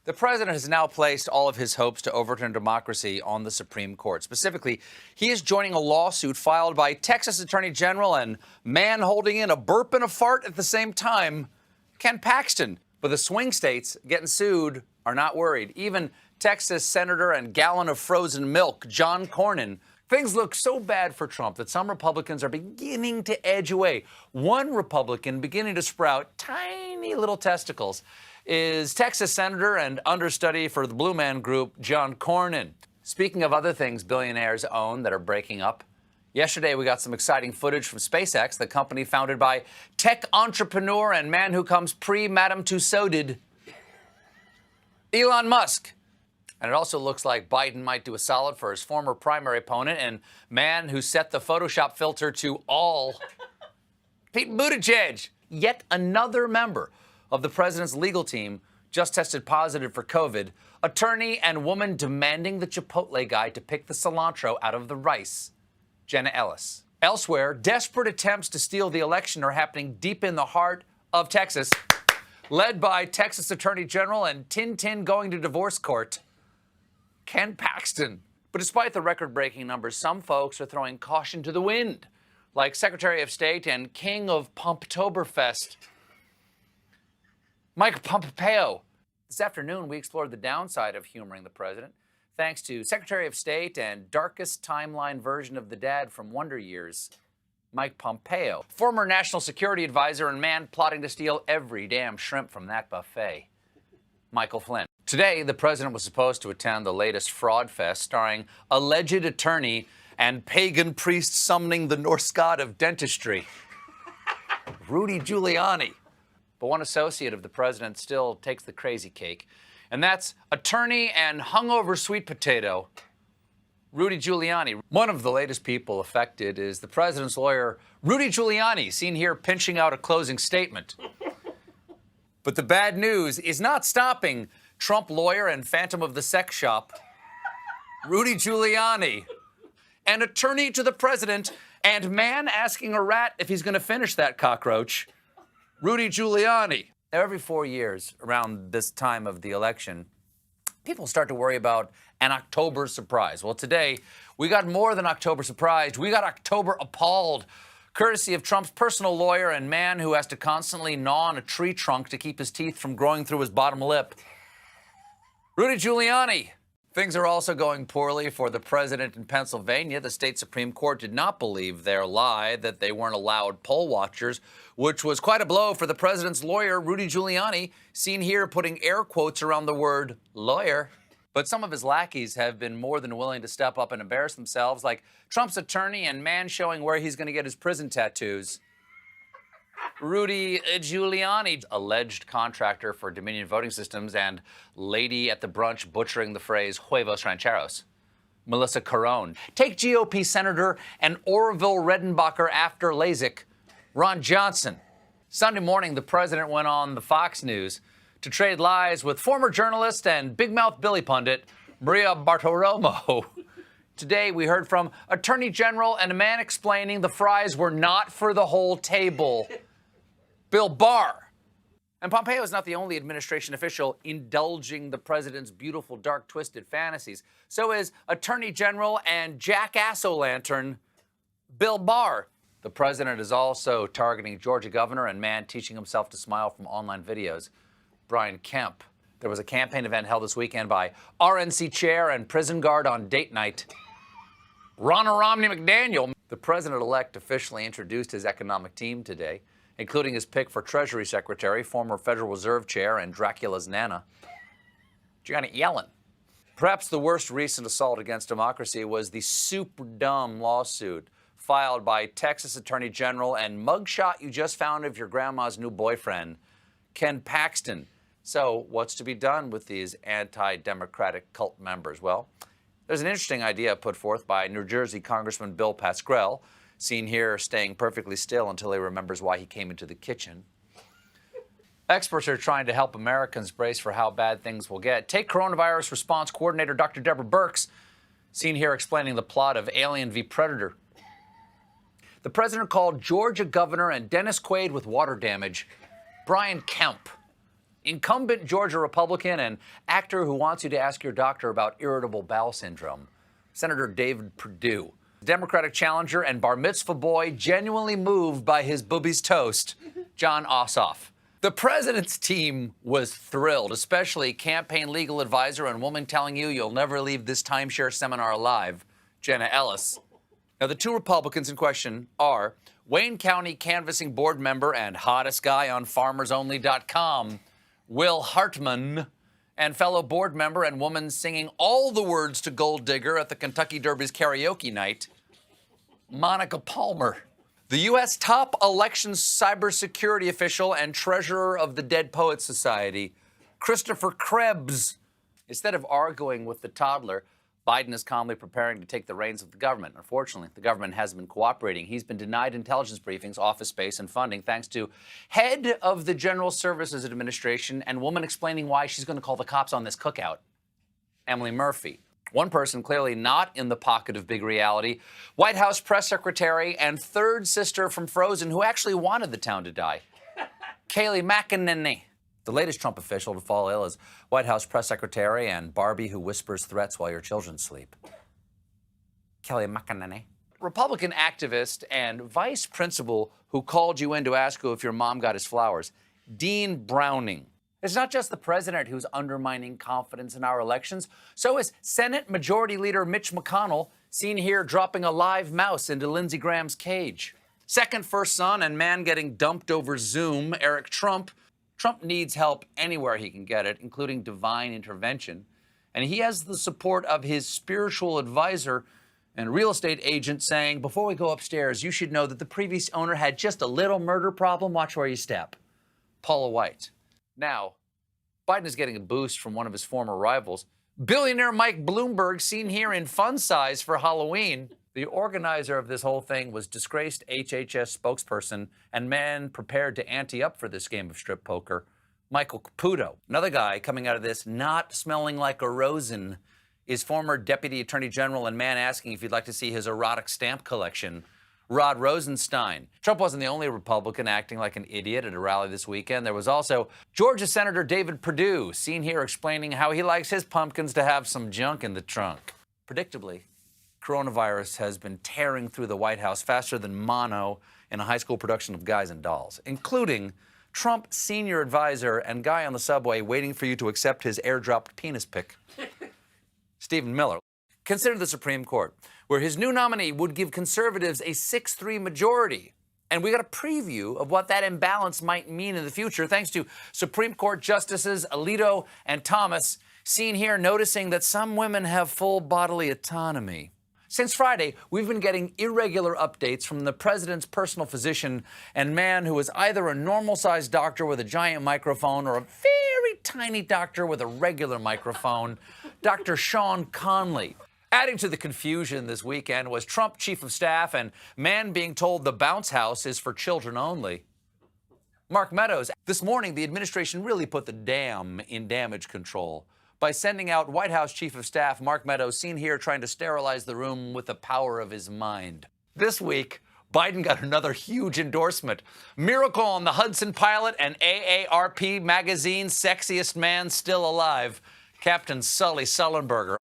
The president has now placed all of his hopes to overturn democracy on the Supreme Court. Specifically, he is joining a lawsuit filed by Texas Attorney General and man holding in a burp and a fart at the same time, Ken Paxton. But the swing states getting sued are not worried. Even Texas Senator and gallon of frozen milk, John Cornyn. Things look so bad for Trump that some Republicans are beginning to edge away. One Republican beginning to sprout tiny little testicles is Texas Senator and understudy for the Blue Man Group, John Cornyn. Speaking of other things billionaires own that are breaking up, yesterday we got some exciting footage from SpaceX, the company founded by tech entrepreneur and man who comes pre-Madame Tussauds, Elon Musk. And it also looks like Biden might do a solid for his former primary opponent and man who set the Photoshop filter to all, Pete Buttigieg. Yet another member of the president's legal team just tested positive for COVID. Attorney and woman demanding the Chipotle guy to pick the cilantro out of the rice. Jenna Ellis. Elsewhere, desperate attempts to steal the election are happening deep in the heart of Texas, led by Texas Attorney General and Tintin going to divorce court, Ken Paxton. But despite the record-breaking numbers, some folks are throwing caution to the wind, like Secretary of State and King of Pomptoberfest, Mike Pompeo. This afternoon, we explored the downside of humoring the president, thanks to Secretary of State and darkest timeline version of the dad from Wonder Years, Mike Pompeo, former national security advisor and man plotting to steal every damn shrimp from that buffet, Michael Flynn. Today, the president was supposed to attend the latest fraud fest starring alleged attorney and pagan priest summoning the Norse god of dentistry, Rudy Giuliani. But one associate of the president still takes the crazy cake, and that's attorney and hungover sweet potato, Rudy Giuliani. One of the latest people affected is the president's lawyer, Rudy Giuliani, seen here pinching out a closing statement. But the bad news is not stopping Trump lawyer and phantom of the sex shop, Rudy Giuliani, and attorney to the president and man asking a rat if he's going to finish that cockroach, Rudy Giuliani. Every 4 years, around this time of the election, people start to worry about an October surprise. Well, today, we got more than October surprised. We got October appalled, courtesy of Trump's personal lawyer and man who has to constantly gnaw on a tree trunk to keep his teeth from growing through his bottom lip, Rudy Giuliani. Things are also going poorly for the president in Pennsylvania. The state Supreme Court did not believe their lie that they weren't allowed poll watchers, which was quite a blow for the president's lawyer, Rudy Giuliani, seen here putting air quotes around the word lawyer. But some of his lackeys have been more than willing to step up and embarrass themselves, like Trump's attorney and man showing where he's going to get his prison tattoos, Rudy Giuliani, alleged contractor for Dominion Voting Systems and lady at the brunch butchering the phrase huevos rancheros, Melissa Carone. Take GOP Senator and Orville Redenbacher after LASIK, Ron Johnson. Sunday morning, the president went on the Fox News to trade lies with former journalist and big mouth Billy pundit, Maria Bartiromo. Today, we heard from Attorney General and a man explaining the fries were not for the whole table, Bill Barr. And Pompeo is not the only administration official indulging the president's beautiful, dark, twisted fantasies. So is Attorney General and jackass-o-lantern Bill Barr. The president is also targeting Georgia governor and man teaching himself to smile from online videos, Brian Kemp. There was a campaign event held this weekend by RNC chair and prison guard on date night, Ronna Romney McDaniel. The president-elect officially introduced his economic team today, including his pick for Treasury Secretary, former Federal Reserve Chair and Dracula's Nana, Janet Yellen. Perhaps the worst recent assault against democracy was the super dumb lawsuit filed by Texas Attorney General and mugshot you just found of your grandma's new boyfriend, Ken Paxton. So what's to be done with these anti-democratic cult members? Well, there's an interesting idea put forth by New Jersey Congressman Bill Pascrell, seen here staying perfectly still until he remembers why he came into the kitchen. Experts are trying to help Americans brace for how bad things will get. Take coronavirus response coordinator Dr. Deborah Birx, seen here explaining the plot of Alien v. Predator. The president called Georgia governor and Dennis Quaid with water damage, Brian Kemp. incumbent Georgia Republican and actor who wants you to ask your doctor about irritable bowel syndrome, Senator David Perdue. Democratic challenger and bar mitzvah boy genuinely moved by his boobies toast, Jon Ossoff. The president's team was thrilled, especially campaign legal advisor and woman telling you you'll never leave this timeshare seminar alive, Jenna Ellis. Now, the two Republicans in question are Wayne County canvassing board member and hottest guy on FarmersOnly.com, Will Hartman, and fellow board member and woman singing all the words to Gold Digger at the Kentucky Derby's karaoke night, Monica Palmer. The U.S. top elections cybersecurity official and treasurer of the Dead Poets Society, Christopher Krebs. Instead of arguing with the toddler, Biden is calmly preparing to take the reins of the government. Unfortunately, the government hasn't been cooperating. He's been denied intelligence briefings, office space, and funding thanks to head of the General Services Administration and woman explaining why she's going to call the cops on this cookout, Emily Murphy. One person clearly not in the pocket of big reality, White House press secretary and third sister from Frozen who actually wanted the town to die, Kayleigh McEnany. The latest Trump official to fall ill is White House press secretary and Barbie who whispers threats while your children sleep, Kayleigh McEnany. Republican activist and vice principal who called you in to ask you if your mom got his flowers, Dean Browning. It's not just the president who's undermining confidence in our elections. So is Senate Majority Leader Mitch McConnell, seen here dropping a live mouse into Lindsey Graham's cage. Second first son and man getting dumped over Zoom, Eric Trump. Trump needs help anywhere he can get it, including divine intervention. And he has the support of his spiritual advisor and real estate agent saying, before we go upstairs, you should know that the previous owner had just a little murder problem. Watch where you step. Paula White. Now, Biden is getting a boost from one of his former rivals, billionaire Mike Bloomberg, seen here in fun size for Halloween. The organizer of this whole thing was disgraced HHS spokesperson and man prepared to ante up for this game of strip poker, Michael Caputo. Another guy coming out of this not smelling like a rosin is former Deputy Attorney General and man asking if you'd like to see his erotic stamp collection, Rod Rosenstein. Trump wasn't the only Republican acting like an idiot at a rally this weekend. There was also Georgia Senator David Perdue, seen here explaining how he likes his pumpkins to have some junk in the trunk. Predictably, coronavirus has been tearing through the White House faster than mono in a high school production of Guys and Dolls, including Trump senior advisor and guy on the subway waiting for you to accept his airdropped penis pic, Stephen Miller. Consider the Supreme Court, where his new nominee would give conservatives a 6-3 majority. And we got a preview of what that imbalance might mean in the future, thanks to Supreme Court Justices Alito and Thomas, seen here noticing that some women have full bodily autonomy. Since Friday, we've been getting irregular updates from the president's personal physician and man who is either a normal-sized doctor with a giant microphone or a very tiny doctor with a regular microphone, Dr. Sean Conley. Adding to the confusion this weekend was Trump chief of staff and man being told the bounce house is for children only, Mark Meadows. This morning, the administration really put the dam in damage control by sending out White House chief of staff Mark Meadows, seen here trying to sterilize the room with the power of his mind. This week, Biden got another huge endorsement. Miracle on the Hudson pilot and AARP magazine's sexiest man still alive, Captain Sully Sullenberger.